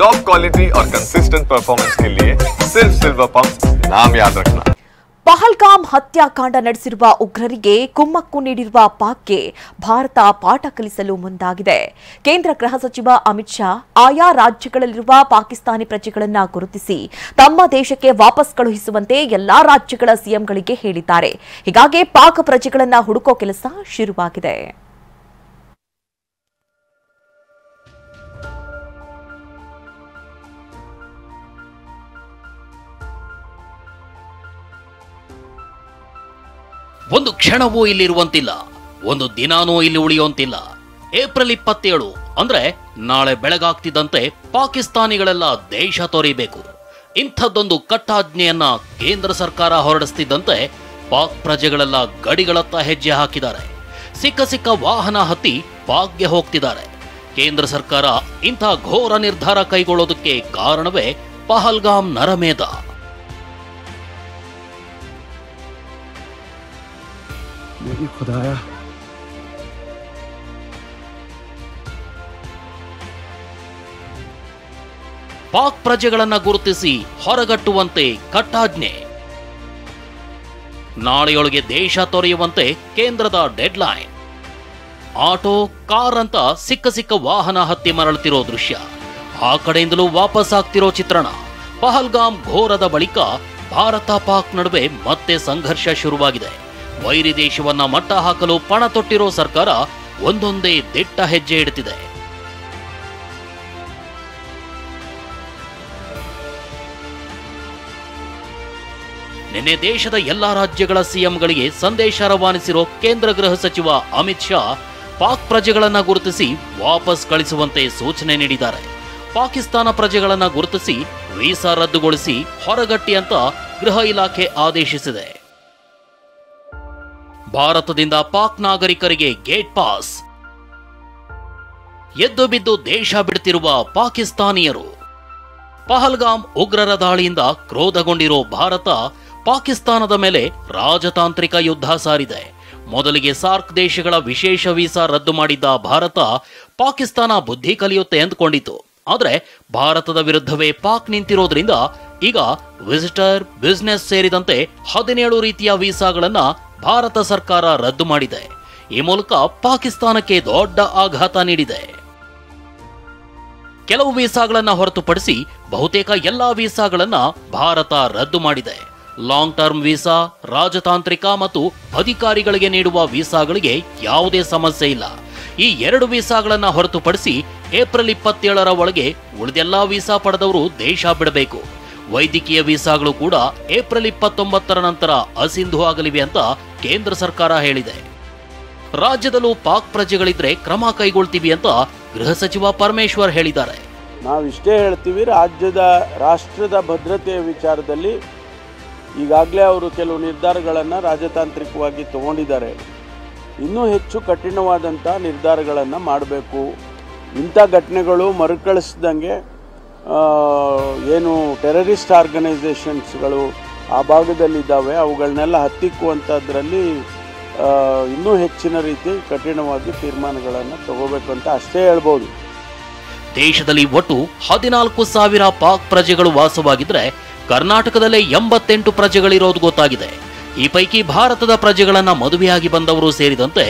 Top quality और consistent performance के लिए सिर्फ सिल्वर पंप नाम याद रखना। ಪಹಲ್ಗಾಮ್ ಹತ್ಯಾಕಾಂಡ ನಡೆಸಿರುವ ಉಗ್ರರಿಗೆ ಕುಮ್ಮಕ್ಕು ನೀಡಿರುವ ಪಾಕ್ಗೆ ಭಾರತ ಪಾಠ ಕಲಿಸಲು ಮುಂದಾಗಿದೆ. ಕೇಂದ್ರ ಗೃಹ ಸಚಿವ ಅಮಿತ್ ಶಾ ಆಯಾ ರಾಜ್ಯಗಳಲ್ಲಿರುವ ಪಾಕಿಸ್ತಾನಿ ಪ್ರಜೆಗಳನ್ನು ಗುರುತಿಸಿ ತಮ್ಮ ದೇಶಕ್ಕೆ ವಾಪಸ್ ಕಳುಹಿಸುವಂತೆ ಎಲ್ಲಾ ರಾಜ್ಯಗಳ ಸಿಎಂಗಳಿಗೆ ಹೇಳಿದ್ದಾರೆ. ಹೀಗಾಗಿ ಪಾಕ್ ಪ್ರಜೆಗಳನ್ನು ಹುಡುಕೋ ಕೆಲಸ ಶುರುವಾಗಿದೆ. ಒಂದು ಕ್ಷಣವೂ ಇಲ್ಲಿರುವಂತಿಲ್ಲ, ಒಂದು ದಿನಾನೂ ಇಲ್ಲಿ ಉಳಿಯುವಂತಿಲ್ಲ. ಏಪ್ರಿಲ್ 27 ಅಂದ್ರೆ ನಾಳೆ ಬೆಳಗಾಗ್ತಿದ್ದಂತೆ ಪಾಕಿಸ್ತಾನಿಗಳೆಲ್ಲ ದೇಶ ತೊರೆಯಬೇಕು. ಇಂಥದ್ದೊಂದು ಕಟ್ಟಾಜ್ಞೆಯನ್ನ ಕೇಂದ್ರ ಸರ್ಕಾರ ಹೊರಡಿಸ್ತಿದ್ದಂತೆ ಪಾಕ್ ಪ್ರಜೆಗಳೆಲ್ಲ ಗಡಿಗಳತ್ತ ಹೆಜ್ಜೆ ಹಾಕಿದ್ದಾರೆ. ಸಿಕ್ಕ ವಾಹನ ಹತ್ತಿ ಪಾಕ್ಗೆ ಹೋಗ್ತಿದ್ದಾರೆ. ಕೇಂದ್ರ ಸರ್ಕಾರ ಇಂಥ ಘೋರ ನಿರ್ಧಾರ ಕೈಗೊಳ್ಳೋದಕ್ಕೆ ಕಾರಣವೇ ಪಹಲ್ಗಾಮ್ ನರಮೇಧ. ಪಾಕ್ ಪ್ರಜೆಗಳನ್ನ ಗುರುತಿಸಿ ಹೊರಗಟ್ಟುವಂತೆ ಕಟ್ಟಾಜ್ಞೆ. ನಾಳೆಯೊಳಗೆ ದೇಶ ತೊರೆಯುವಂತೆ ಕೇಂದ್ರದ ಡೆಡ್ಲೈನ್. ಆಟೋ, ಕಾರ್ ಅಂತ ಸಿಕ್ಕ ವಾಹನ ಹತ್ತಿ ಮರಳುತ್ತಿರೋ ದೃಶ್ಯ, ಆ ಕಡೆಯಿಂದಲೂ ವಾಪಸ್ ಆಗ್ತಿರೋ ಚಿತ್ರಣ. ಪಹಲ್ಗಾಮ್ ಘೋರದ ಬಳಿಕ ಭಾರತ ಪಾಕ್ ನಡುವೆ ಮತ್ತೆ ಸಂಘರ್ಷ ಶುರುವಾಗಿದೆ. ವೈರಿ ದೇಶವನ್ನ ಮಟ್ಟ ಹಾಕಲು ಪಣ ತೊಟ್ಟಿರೋ ಸರ್ಕಾರ ಒಂದೊಂದೇ ದಿಟ್ಟ ಹೆಜ್ಜೆ ಇಡುತ್ತಿದೆ. ನಿನ್ನೆ ದೇಶದ ಎಲ್ಲಾ ರಾಜ್ಯಗಳ ಸಿಎಂಗಳಿಗೆ ಸಂದೇಶ ರವಾನಿಸಿರೋ ಕೇಂದ್ರ ಗೃಹ ಸಚಿವ ಅಮಿತ್ ಶಾ ಪಾಕ್ ಪ್ರಜೆಗಳನ್ನ ಗುರುತಿಸಿ ವಾಪಸ್ ಕಳಿಸುವಂತೆ ಸೂಚನೆ ನೀಡಿದ್ದಾರೆ. ಪಾಕಿಸ್ತಾನ ಪ್ರಜೆಗಳನ್ನ ಗುರುತಿಸಿ ವೀಸಾ ರದ್ದುಗೊಳಿಸಿ ಹೊರಗಟ್ಟಿ ಅಂತ ಗೃಹ ಇಲಾಖೆ ಆದೇಶಿಸಿದೆ. ಭಾರತದಿಂದ ಪಾಕ್ ನಾಗರಿಕರಿಗೆ ಗೇಟ್ ಪಾಸ್. ಎದ್ದು ಬಿದ್ದು ದೇಶ ಬಿಡುತ್ತಿರುವ ಪಾಕಿಸ್ತಾನಿಯರು. ಪಹಲ್ಗಾಮ್ ಉಗ್ರರ ದಾಳಿಯಿಂದ ಕ್ರೋಧಗೊಂಡಿರೋ ಭಾರತ ಪಾಕಿಸ್ತಾನದ ಮೇಲೆ ರಾಜತಾಂತ್ರಿಕ ಯುದ್ಧ ಸಾರಿದೆ. ಮೊದಲಿಗೆ ಸಾರ್ಕ್ ದೇಶಗಳ ವಿಶೇಷ ವೀಸಾ ರದ್ದು ಮಾಡಿದ್ದ ಭಾರತ ಪಾಕಿಸ್ತಾನ ಬುದ್ಧಿ ಕಲಿಯುತ್ತೆ ಅಂದ್ಕೊಂಡಿತ್ತು. ಆದರೆ ಭಾರತದ ವಿರುದ್ಧವೇ ಪಾಕ್ ನಿಂತಿರೋದ್ರಿಂದ ಈಗ ವಿಸಿಟರ್, ಬಿಸಿನೆಸ್ ಸೇರಿದಂತೆ 17 ರೀತಿಯ ವೀಸಾಗಳನ್ನ ಭಾರತ ಸರ್ಕಾರ ರದ್ದು ಮಾಡಿದೆ. ಈ ಮೂಲಕ ಪಾಕಿಸ್ತಾನಕ್ಕೆ ದೊಡ್ಡ ಆಘಾತ ನೀಡಿದೆ. ಕೆಲವು ವೀಸಾಗಳನ್ನ ಹೊರತುಪಡಿಸಿ ಬಹುತೇಕ ಎಲ್ಲಾ ವೀಸಾಗಳನ್ನ ಭಾರತ ರದ್ದು ಮಾಡಿದೆ. ಲಾಂಗ್ ಟರ್ಮ್ ವೀಸಾ, ರಾಜತಾಂತ್ರಿಕ ಮತ್ತು ಅಧಿಕಾರಿಗಳಿಗೆ ನೀಡುವ ವೀಸಾಗಳಿಗೆ ಯಾವುದೇ ಸಮಸ್ಯೆ ಇಲ್ಲ. ಈ 2 ವೀಸಾಗಳನ್ನ ಹೊರತುಪಡಿಸಿ ಏಪ್ರಿಲ್ 27ರ ಒಳಗೆ ಉಳಿದೆಲ್ಲಾ ವೀಸಾ ಪಡೆದವರು ದೇಶ ಬಿಡಬೇಕು. ವೈದ್ಯಕೀಯ ವೀಸಾಗಳು ಕೂಡ ಏಪ್ರಿಲ್ 29ರ ನಂತರ ಅಸಿಂಧು ಆಗಲಿವೆ ಅಂತ ಕೇಂದ್ರ ಸರ್ಕಾರ ಹೇಳಿದೆ. ರಾಜ್ಯದಲ್ಲೂ ಪಾಕ್ ಪ್ರಜೆಗಳಿದ್ರೆ ಕ್ರಮ ಕೈಗೊಳ್ತೀವಿ ಅಂತ ಗೃಹ ಸಚಿವ ಪರಮೇಶ್ವರ್ ಹೇಳಿದ್ದಾರೆ. ನಾವಿಷ್ಟೇ ಹೇಳ್ತೀವಿ, ರಾಷ್ಟ್ರದ ಭದ್ರತೆಯ ವಿಚಾರದಲ್ಲಿ ಈಗಾಗಲೇ ಅವರು ಕೆಲವು ನಿರ್ಧಾರಗಳನ್ನು ರಾಜತಾಂತ್ರಿಕವಾಗಿ ತಗೊಂಡಿದ್ದಾರೆ. ಇನ್ನೂ ಹೆಚ್ಚು ಕಠಿಣವಾದಂಥ ನಿರ್ಧಾರಗಳನ್ನು ಮಾಡಬೇಕು. ಇಂಥ ಘಟನೆಗಳು ಮರುಕಳಿಸ್ದಂಗೆ ಏನು ಟೆರರಿಸ್ಟ್ ಆರ್ಗನೈಸೇಷನ್ಸ್ಗಳು ಆ ಭಾಗದಲ್ಲಿದ್ದಾವೆ ಅವುಗಳನ್ನೆಲ್ಲ ಹತ್ತಿಕ್ಕುವಂಥದ್ರಲ್ಲಿ ಇನ್ನೂ ಹೆಚ್ಚಿನ ರೀತಿ ಕಠಿಣವಾಗಿ ತೀರ್ಮಾನಗಳನ್ನು ತಗೋಬೇಕು ಅಂತ ಅಷ್ಟೇ ಹೇಳ್ಬೋದು. ದೇಶದಲ್ಲಿ ಒಟ್ಟು 14,000 ಪಾಕ್ ಪ್ರಜೆಗಳು ವಾಸವಾಗಿದ್ರೆ ಕರ್ನಾಟಕದಲ್ಲೇ 88 ಪ್ರಜೆಗಳಿರೋದು ಗೊತ್ತಾಗಿದೆ. ಈ ಪೈಕಿ ಭಾರತದ ಪ್ರಜೆಗಳನ್ನ ಮದುವೆಯಾಗಿ ಬಂದವರು ಸೇರಿದಂತೆ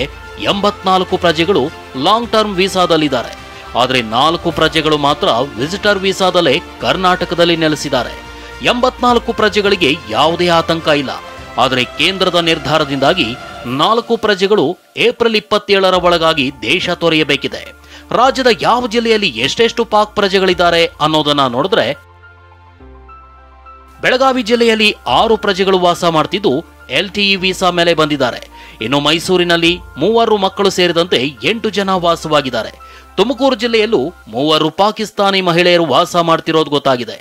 84 ಪ್ರಜೆಗಳು ಲಾಂಗ್ ಟರ್ಮ್ ವೀಸಾದಲ್ಲಿದ್ದಾರೆ. ಆದರೆ 4 ಪ್ರಜೆಗಳು ಮಾತ್ರ ವಿಸಿಟರ್ ವೀಸಾದಲ್ಲೇ ಕರ್ನಾಟಕದಲ್ಲಿ ನೆಲೆಸಿದ್ದಾರೆ. 84 ಪ್ರಜೆಗಳಿಗೆ ಯಾವುದೇ ಆತಂಕ ಇಲ್ಲ. ಆದರೆ ಕೇಂದ್ರದ ನಿರ್ಧಾರದಿಂದಾಗಿ 4 ಪ್ರಜೆಗಳು ಏಪ್ರಿಲ್ 27ರ ಒಳಗಾಗಿ ದೇಶ ತೊರೆಯಬೇಕಿದೆ. ರಾಜ್ಯದ ಯಾವ ಜಿಲ್ಲೆಯಲ್ಲಿ ಎಷ್ಟೆಷ್ಟು ಪಾಕ್ ಪ್ರಜೆಗಳಿದ್ದಾರೆ ಅನ್ನೋದನ್ನ ನೋಡಿದ್ರೆ ಬೆಳಗಾವಿ ಜಿಲ್ಲೆಯಲ್ಲಿ 6 ಪ್ರಜೆಗಳು ವಾಸ ಮಾಡ್ತಿದ್ದು LTE ವೀಸಾ ಮೇಲೆ ಬಂದಿದ್ದಾರೆ. ಇನ್ನು ಮೈಸೂರಿನಲ್ಲಿ 3 ಮಕ್ಕಳು ಸೇರಿದಂತೆ 8 ಜನ ವಾಸವಾಗಿದ್ದಾರೆ. ತುಮಕೂರು ಜಿಲ್ಲೆಯಲ್ಲೂ 3 ಪಾಕಿಸ್ತಾನಿ ಮಹಿಳೆಯರು ವಾಸ ಮಾಡ್ತಿರೋದು ಗೊತ್ತಾಗಿದೆ.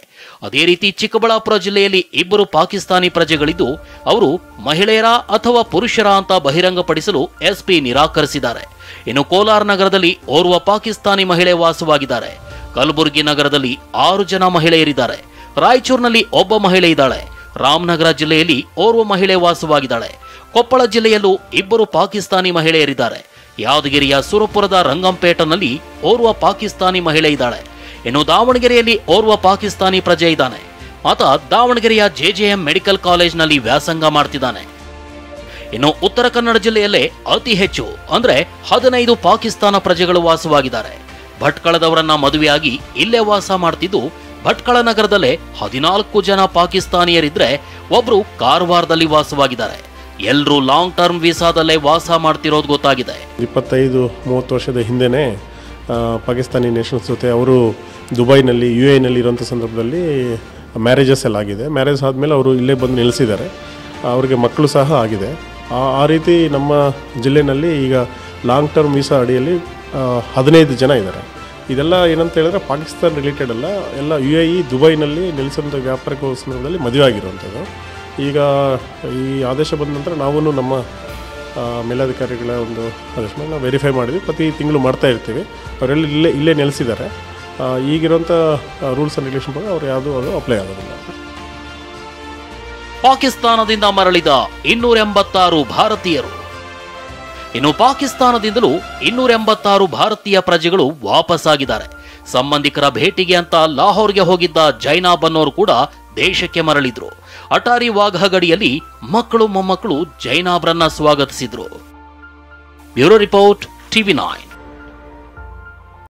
ಅದೇ ರೀತಿ ಚಿಕ್ಕಬಳ್ಳಾಪುರ ಜಿಲ್ಲೆಯಲ್ಲಿ 2 ಪಾಕಿಸ್ತಾನಿ ಪ್ರಜೆಗಳಿದ್ದು ಅವರು ಮಹಿಳೆಯರ ಅಥವಾ ಪುರುಷರ ಅಂತ ಬಹಿರಂಗಪಡಿಸಲು SP ನಿರಾಕರಿಸಿದ್ದಾರೆ. ಇನ್ನು ಕೋಲಾರ ನಗರದಲ್ಲಿ ಓರ್ವ ಪಾಕಿಸ್ತಾನಿ ಮಹಿಳೆ ವಾಸವಾಗಿದ್ದಾರೆ. ಕಲಬುರಗಿ ನಗರದಲ್ಲಿ 6 ಜನ ಮಹಿಳೆಯರಿದ್ದಾರೆ. ರಾಯಚೂರಿನಲ್ಲಿ ಒಬ್ಬ ಮಹಿಳೆ ಇದ್ದಾಳೆ. ರಾಮನಗರ ಜಿಲ್ಲೆಯಲ್ಲಿ ಓರ್ವ ಮಹಿಳೆ ವಾಸವಾಗಿದ್ದಾಳೆ. ಕೊಪ್ಪಳ ಜಿಲ್ಲೆಯಲ್ಲೂ 2 ಪಾಕಿಸ್ತಾನಿ ಮಹಿಳೆಯರಿದ್ದಾರೆ. ಯಾದಗಿರಿಯ ಸುರಪುರದ ರಂಗಂಪೇಟನಲ್ಲಿ ಓರ್ವ ಪಾಕಿಸ್ತಾನಿ ಮಹಿಳೆ ಇದ್ದಾಳೆ. ಇನ್ನು ದಾವಣಗೆರೆಯಲ್ಲಿ ಓರ್ವ ಪಾಕಿಸ್ತಾನಿ ಪ್ರಜೆ ಇದ್ದಾನೆ. ಆತ ದಾವಣಗೆರೆಯ ಜೆಜೆಎಂ ಮೆಡಿಕಲ್ ಕಾಲೇಜ್ನಲ್ಲಿ ವ್ಯಾಸಂಗ ಮಾಡ್ತಿದ್ದಾನೆ. ಇನ್ನು ಉತ್ತರ ಕನ್ನಡ ಜಿಲ್ಲೆಯಲ್ಲೇ ಅತಿ ಹೆಚ್ಚು ಅಂದ್ರೆ 15 ಪಾಕಿಸ್ತಾನ ಪ್ರಜೆಗಳು ವಾಸವಾಗಿದ್ದಾರೆ. ಭಟ್ಕಳದವರನ್ನ ಮದುವೆಯಾಗಿ ಇಲ್ಲೇ ವಾಸ ಮಾಡ್ತಿದ್ದು, ಭಟ್ಕಳ ನಗರದಲ್ಲೇ 14 ಜನ ಪಾಕಿಸ್ತಾನಿಯರಿದ್ರೆ ಒಬ್ರು ಕಾರವಾರದಲ್ಲಿ ವಾಸವಾಗಿದ್ದಾರೆ. ಎಲ್ಲರೂ ಲಾಂಗ್ ಟರ್ಮ್ ವೀಸಾದಲ್ಲೇ ವಾಸ ಮಾಡ್ತಿರೋದು ಗೊತ್ತಾಗಿದೆ. 25-30 ವರ್ಷದ ಹಿಂದೆನೇ ಪಾಕಿಸ್ತಾನಿ ನೇಷನ್ಸ್ ಜೊತೆ ಅವರು ದುಬೈನಲ್ಲಿ UAEನಲ್ಲಿ ಇರೋಂಥ ಸಂದರ್ಭದಲ್ಲಿ ಮ್ಯಾರೇಜಸ್ ಎಲ್ಲ ಆಗಿದೆ. ಮ್ಯಾರೇಜ್ ಆದಮೇಲೆ ಅವರು ಇಲ್ಲೇ ಬಂದು ನಿಲ್ಲಿಸಿದ್ದಾರೆ. ಅವರಿಗೆ ಮಕ್ಕಳು ಸಹ ಆಗಿದೆ. ಆ ರೀತಿ ನಮ್ಮ ಜಿಲ್ಲೆಯಲ್ಲಿ ಈಗ ಲಾಂಗ್ ಟರ್ಮ್ ವೀಸಾ ಅಡಿಯಲ್ಲಿ 15 ಜನ ಇದ್ದಾರೆ. ಇದೆಲ್ಲ ಏನಂತ ಹೇಳಿದ್ರೆ ಪಾಕಿಸ್ತಾನ ರಿಲೇಟೆಡ್ ಅಲ್ಲ, ಎಲ್ಲ UAE ದುಬೈನಲ್ಲಿ ನೆಲೆಸೋಂಥ ವ್ಯಾಪಾರಿಕ ಸಂದರ್ಭದಲ್ಲಿ ಮದುವೆ ಆಗಿರುವಂಥದ್ದು. ಈಗ ಈ ಆದೇಶ ಬಂದ ನಂತರ ನಾವು ನಮ್ಮ ಮೇಲಾಧಿಕಾರಿಗಳ ಒಂದು ಆದೇಶ ಮೇಲೆ ನಾವು ವೆರಿಫೈ ಮಾಡಿದ್ವಿ. ಪ್ರತಿ ತಿಂಗಳು ಮಾಡ್ತಾ ಇರ್ತೀವಿ. ಅವರೆಲ್ಲ ಇಲ್ಲೇ ನೆಲೆಸಿದ್ದಾರೆ. ಈಗಿರುವಂಥ ರೂಲ್ಸ್ ಆ್ಯಂಡ್ ರೆಗ್ಯುಲೇಷನ್ ಪ್ರಕಾರ ಅವ್ರು ಯಾವುದೂ ಅದು ಅಪ್ಲೈ ಆಗೋದಿಲ್ಲ. ಪಾಕಿಸ್ತಾನದಿಂದ ಮರಳಿದ 286 ಭಾರತೀಯರು. ಇನ್ನು ಪಾಕಿಸ್ತಾನದಿಂದಲೂ 286 ಭಾರತೀಯ ಪ್ರಜೆಗಳು ವಾಪಸ್ಸಾಗಿದ್ದಾರೆ. ಸಂಬಂಧಿಕರ ಭೇಟಿಗೆ ಅಂತ ಲಾಹೋರ್ಗೆ ಹೋಗಿದ್ದ ಜೈನಾಬ್ ಅನ್ನೋರು ಕೂಡ ದೇಶಕ್ಕೆ ಮರಳಿದ್ರು. ಅಟಾರಿ ವಾಘಾ ಗಡಿಯಲ್ಲಿ ಮಕ್ಕಳು ಮೊಮ್ಮಕ್ಕಳು ಜೈನಾಬ್ರನ್ನ ಸ್ವಾಗತಿಸಿದ್ರು. Bureau report, TV9.